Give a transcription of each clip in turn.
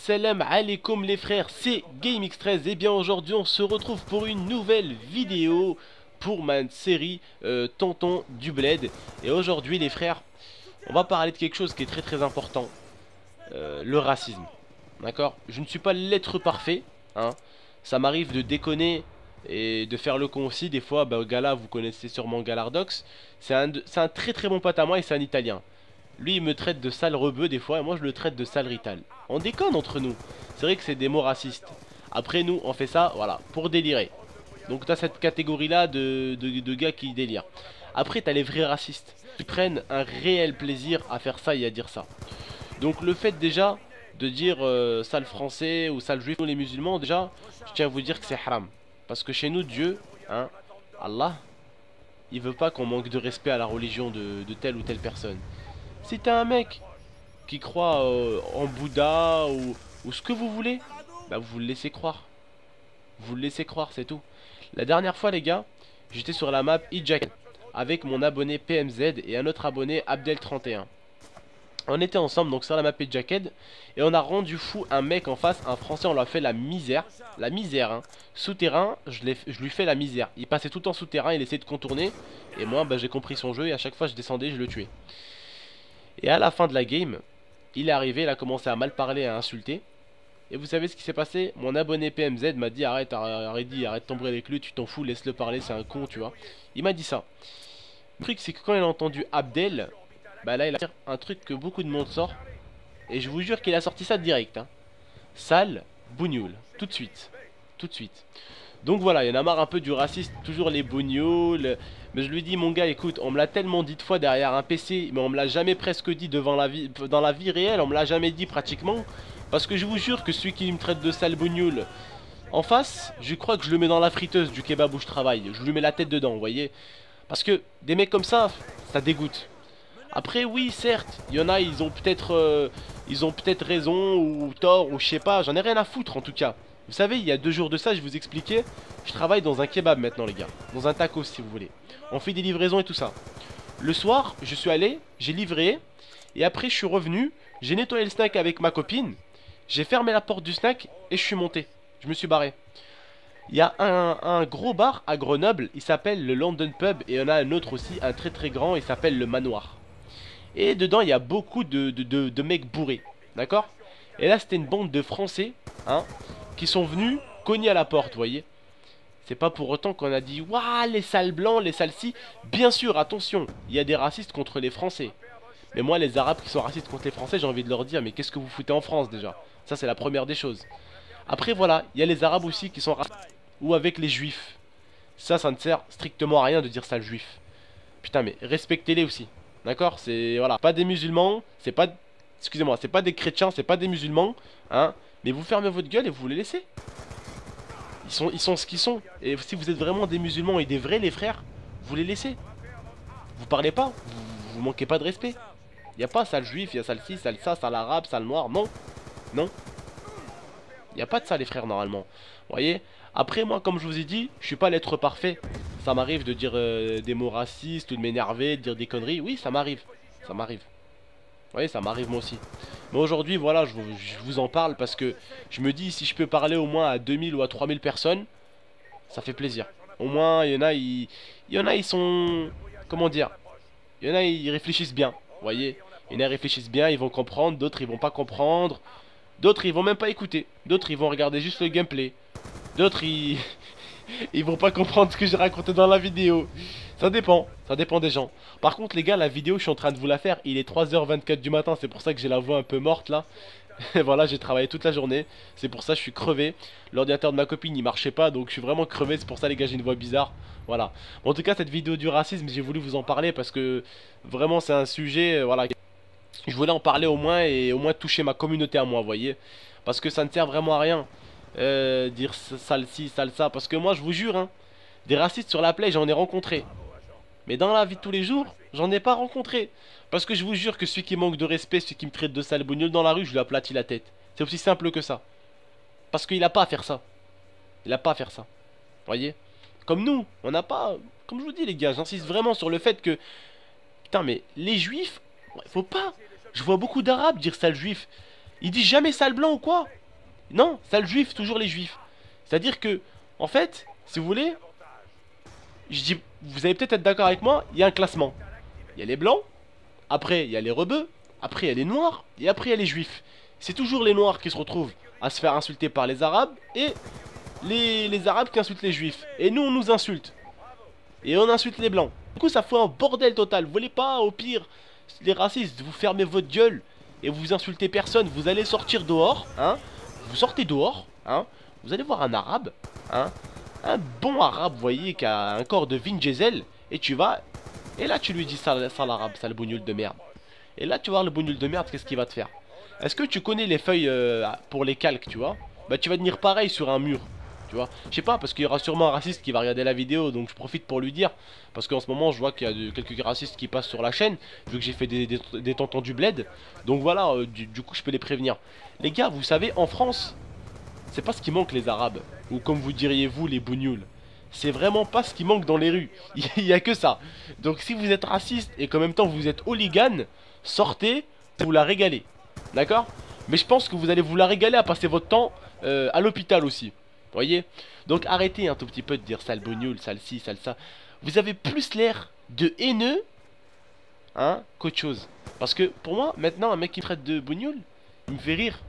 Salam alaikum les frères, c'est GameX13 et bien aujourd'hui on se retrouve pour une nouvelle vidéo pour ma série Tonton du Bled. Et aujourd'hui les frères, on va parler de quelque chose qui est très important, le racisme. D'accord? Je ne suis pas l'être parfait, hein. Ça m'arrive de déconner et de faire le con aussi. Des fois, Gala, vous connaissez sûrement Galardox. C'est un très bon pote à moi et c'est un Italien. Lui il me traite de sale rebeu des fois et moi je le traite de sale rital. On déconne entre nous. C'est vrai que c'est des mots racistes. Après nous on fait ça, voilà, pour délirer. Donc t'as cette catégorie là de gars qui délirent. Après t'as les vrais racistes qui prennent un réel plaisir à faire ça et à dire ça. Donc le fait déjà de dire sale français ou sale juif, nous les musulmans déjà, je tiens à vous dire que c'est haram. Parce que chez nous Dieu, hein, Allah, il veut pas qu'on manque de respect à la religion de telle ou telle personne. Si t'es un mec qui croit en Bouddha ou ce que vous voulez, bah vous le laissez croire. Vous le laissez croire, c'est tout. La dernière fois les gars, j'étais sur la map Jacket avec mon abonné PMZ et un autre abonné Abdel31. On était ensemble donc sur la map Jacket et on a rendu fou un mec en face, un français, on lui a fait la misère. La misère hein. Souterrain, je lui fais la misère. Il passait tout le temps souterrain, il essayait de contourner. Et moi j'ai compris son jeu et à chaque fois je descendais, je le tuais. Et à la fin de la game, il est arrivé, il a commencé à mal parler, à insulter. Et vous savez ce qui s'est passé? Mon abonné PMZ m'a dit arrête de tomber avec lui, tu t'en fous, laisse-le parler, c'est un con, tu vois. Il m'a dit ça. Le truc c'est que quand il a entendu Abdel, bah là il a dit un truc que beaucoup de monde sort. Et je vous jure qu'il a sorti ça direct, hein. Sale, bougnoul, tout de suite. Tout de suite. Donc voilà, il y en a marre un peu du raciste, toujours les bougnoules. Mais je lui dis mon gars écoute, on me l'a tellement dit de fois derrière un PC, mais on me l'a jamais presque dit devant dans la vie réelle, on me l'a jamais dit pratiquement. Parce que je vous jure que celui qui me traite de sale bougnoule en face, je crois que je le mets dans la friteuse du kebab où je travaille. Je lui mets la tête dedans, vous voyez. Parce que des mecs comme ça dégoûte. Après oui certes, il y en a ils ont peut-être raison ou tort ou je sais pas, j'en ai rien à foutre en tout cas. Vous savez, il y a 2 jours de ça, je vous expliquais, je travaille dans un kebab maintenant les gars. Dans un tacos si vous voulez. On fait des livraisons et tout ça. Le soir, je suis allé, j'ai livré. Et après, je suis revenu. J'ai nettoyé le snack avec ma copine. J'ai fermé la porte du snack et je suis monté. Je me suis barré. Il y a un gros bar à Grenoble. Il s'appelle le London Pub. Et il y en a un autre aussi, un très grand. Il s'appelle le Manoir. Et dedans, il y a beaucoup de mecs bourrés. D'accord? Et là, c'était une bande de Français. Hein, qui sont venus cogner à la porte, vous voyez. C'est pas pour autant qu'on a dit waouh les sales blancs, les sales ci. Bien sûr, attention, il y a des racistes contre les Français. Mais moi les Arabes qui sont racistes contre les Français, j'ai envie de leur dire mais qu'est-ce que vous foutez en France déjà? Ça c'est la première des choses. Après voilà, il y a les Arabes aussi qui sont racistes. Ou avec les Juifs. Ça ne sert strictement à rien de dire sale juif. Putain mais respectez-les aussi. D'accord? C'est voilà, pas des musulmans, c'est pas, excusez-moi, c'est pas des chrétiens, c'est pas des musulmans, hein. Mais vous fermez votre gueule et vous les laissez. Ils sont ce qu'ils sont. Et si vous êtes vraiment des musulmans et des vrais les frères, vous les laissez. Vous parlez pas, vous manquez pas de respect. Il n'y a pas sale juif, il y a sale ci, sale ça, sale arabe, sale noir, non. Non. Il n'y a pas de ça les frères normalement. Vous voyez? Après moi comme je vous ai dit, je suis pas l'être parfait. Ça m'arrive de dire des mots racistes ou de m'énerver, de dire des conneries. Oui ça m'arrive. Ça m'arrive. Vous voyez, ça m'arrive moi aussi. Mais aujourd'hui, voilà, je vous en parle parce que je me dis, si je peux parler au moins à 2000 ou à 3000 personnes, ça fait plaisir. Au moins, il y en a, ils sont... Comment dire? Il y en a, ils réfléchissent bien. Vous voyez? Il y en a, ils réfléchissent bien, ils vont comprendre. D'autres, ils vont pas comprendre. D'autres, ils vont même pas écouter. D'autres, ils vont regarder juste le gameplay. D'autres, ils... ils vont pas comprendre ce que j'ai raconté dans la vidéo. Ça dépend des gens. Par contre les gars, la vidéo je suis en train de vous la faire. Il est 3h24 du matin, c'est pour ça que j'ai la voix un peu morte là. Voilà, j'ai travaillé toute la journée. C'est pour ça que je suis crevé. L'ordinateur de ma copine il marchait pas, donc je suis vraiment crevé. C'est pour ça les gars j'ai une voix bizarre. Voilà, bon, en tout cas cette vidéo du racisme, j'ai voulu vous en parler parce que vraiment c'est un sujet, voilà. Je voulais en parler au moins et au moins toucher ma communauté à moi, vous voyez. Parce que ça ne sert vraiment à rien dire sale ci, sale ça. Parce que moi je vous jure hein, des racistes sur la play j'en ai rencontré. Mais dans la vie de tous les jours, j'en ai pas rencontré. Parce que je vous jure que celui qui manque de respect, celui qui me traite de sale bougnoule dans la rue, je lui aplatis la tête. C'est aussi simple que ça. Parce qu'il a pas à faire ça. Il a pas à faire ça. Voyez? Comme nous, on n'a pas... Comme je vous dis les gars, j'insiste vraiment sur le fait que... Putain mais les juifs, faut pas... Je vois beaucoup d'arabes dire sale juif. Il dit jamais sale blanc ou quoi? Non, sale juif, toujours les juifs. C'est-à-dire que, en fait, si vous voulez, je dis, vous allez peut-être être d'accord avec moi, il y a un classement. Il y a les blancs, après il y a les rebeux, après il y a les noirs, et après il y a les juifs. C'est toujours les noirs qui se retrouvent à se faire insulter par les arabes, et les arabes qui insultent les juifs. Et nous on nous insulte. Et on insulte les blancs. Du coup ça fait un bordel total. Vous voulez pas, au pire, les racistes, vous fermez votre gueule et vous insultez personne. Vous allez sortir dehors, hein. Vous sortez dehors, hein. Vous allez voir un arabe, hein. Un bon arabe, vous voyez, qui a un corps de Vin Diesel. Et tu vas... Et là tu lui dis sale arabe, sale bougnoule de merde. Et là tu vas voir le bougnoule de merde, qu'est-ce qu'il va te faire? Est-ce que tu connais les feuilles pour les calques, tu vois? Bah tu vas tenir pareil sur un mur. Tu vois, je sais pas, parce qu'il y aura sûrement un raciste qui va regarder la vidéo, donc je profite pour lui dire. Parce qu'en ce moment, je vois qu'il y a quelques racistes qui passent sur la chaîne, vu que j'ai fait des tontons du bled. Donc voilà, du coup, je peux les prévenir. Les gars, vous savez, en France, c'est pas ce qui manque les arabes, ou comme vous diriez vous, les bougnoules. C'est vraiment pas ce qui manque dans les rues. Il y a que ça. Donc si vous êtes raciste et qu'en même temps vous êtes hooligan, sortez, vous la régalez. D'accord? Mais je pense que vous allez vous la régaler à passer votre temps à l'hôpital aussi. Voyez? Donc arrêtez un tout petit peu de dire sale bougnoule, sale ci, sale ça. Vous avez plus l'air de haineux, hein, qu'autre chose. Parce que pour moi, maintenant, un mec qui me traite de bougnoule, il me fait rire.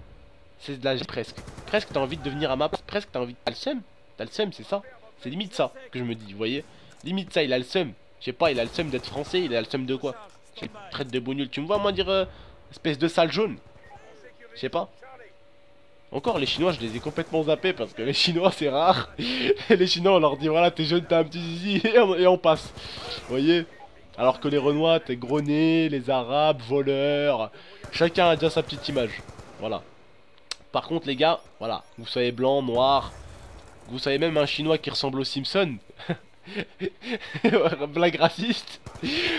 C'est de la presque. Presque t'as envie de devenir à ma place. Presque t'as envie de... T'as le seum. T'as le seum, c'est ça. C'est limite ça que je me dis, vous voyez? Limite ça, il a le seum. Je sais pas, il a le seum d'être français, il a le seum de quoi? Je traite de bougnoule. Tu me vois moi dire espèce de sale jaune? Je sais pas. Encore les Chinois je les ai complètement zappés parce que les Chinois c'est rare. Et les Chinois on leur dit voilà t'es jeune t'as un petit zizi et on passe. Vous voyez? Alors que les Renois t'es gros nez, les Arabes, voleurs. Chacun a déjà sa petite image. Voilà. Par contre les gars, voilà, vous soyez blanc, noir. Vous savez même un Chinois qui ressemble aux Simpsons. Blague raciste.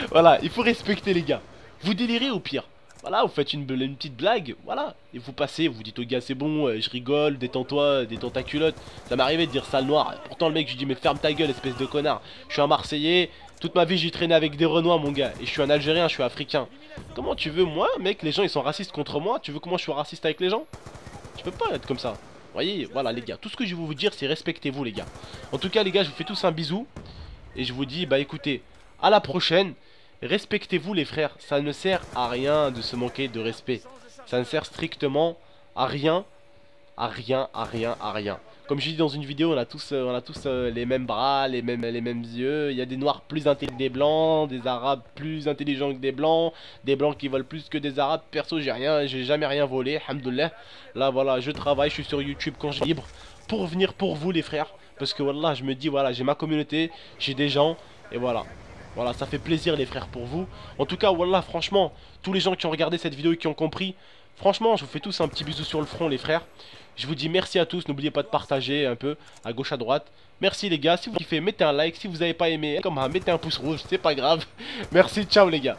Voilà, il faut respecter les gars. Vous délirez au pire. Voilà, vous faites une petite blague, voilà. Et vous passez, vous dites au gars c'est bon, je rigole, détends-toi, détends ta culotte. Ça m'est arrivé de dire sale noir. Pourtant le mec je lui dis mais ferme ta gueule espèce de connard. Je suis un Marseillais, toute ma vie j'ai traîné avec des Renois mon gars. Et je suis un Algérien, je suis africain. Comment tu veux moi mec, les gens ils sont racistes contre moi. Tu veux que moi je sois raciste avec les gens? Tu peux pas être comme ça. Vous voyez, voilà les gars, tout ce que je vais vous dire c'est respectez-vous les gars. En tout cas les gars je vous fais tous un bisou. Et je vous dis bah écoutez, à la prochaine. Respectez-vous les frères, ça ne sert à rien de se manquer de respect. Ça ne sert strictement à rien, à rien, à rien, à rien. Comme j'ai dit dans une vidéo, on a tous les mêmes bras, les mêmes yeux. Il y a des noirs plus intelligents que des blancs, des arabes plus intelligents que des blancs qui volent plus que des arabes. Perso, j'ai jamais rien volé, alhamdoulilah. Là voilà, je travaille, je suis sur YouTube quand j'ai libre pour venir pour vous les frères. Parce que voilà, je me dis voilà, j'ai ma communauté, j'ai des gens et voilà. Voilà, ça fait plaisir les frères pour vous. En tout cas, voilà, franchement, tous les gens qui ont regardé cette vidéo et qui ont compris, franchement, je vous fais tous un petit bisou sur le front les frères. Je vous dis merci à tous, n'oubliez pas de partager un peu à gauche à droite. Merci les gars, si vous kiffez, mettez un like, si vous n'avez pas aimé, comme mettez un pouce rouge, c'est pas grave. Merci, ciao les gars.